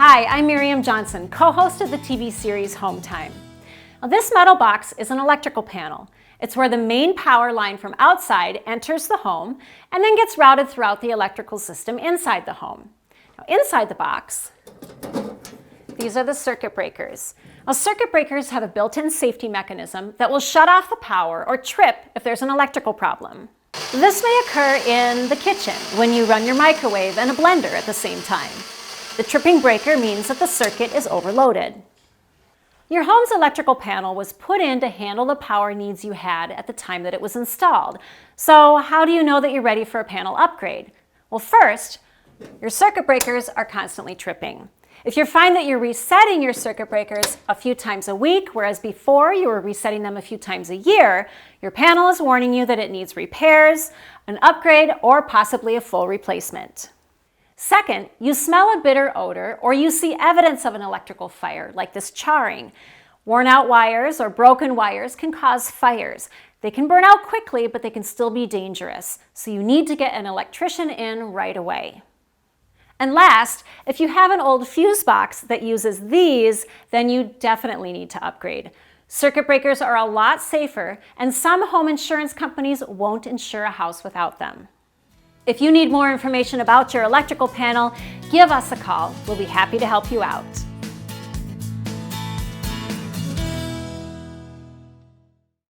Hi, I'm Miriam Johnson, co-host of the TV series Home Time. Now, this metal box is an electrical panel. It's where the main power line from outside enters the home and then gets routed throughout the electrical system inside the home. Now, inside the box, these are the circuit breakers. Now, circuit breakers have a built-in safety mechanism that will shut off the power or trip if there's an electrical problem. This may occur in the kitchen when you run your microwave and a blender at the same time. The tripping breaker means that the circuit is overloaded. Your home's electrical panel was put in to handle the power needs you had at the time that it was installed. So how do you know that you're ready for a panel upgrade? Well, first, your circuit breakers are constantly tripping. If you find that you're resetting your circuit breakers a few times a week, whereas before you were resetting them a few times a year, your panel is warning you that it needs repairs, an upgrade, or possibly a full replacement. Second, you smell a bitter odor or you see evidence of an electrical fire, like this charring. Worn out wires or broken wires can cause fires. They can burn out quickly, but they can still be dangerous. So you need to get an electrician in right away. And last, if you have an old fuse box that uses these, then you definitely need to upgrade. Circuit breakers are a lot safer, and some home insurance companies won't insure a house without them. If you need more information about your electrical panel, give us a call. We'll be happy to help you out.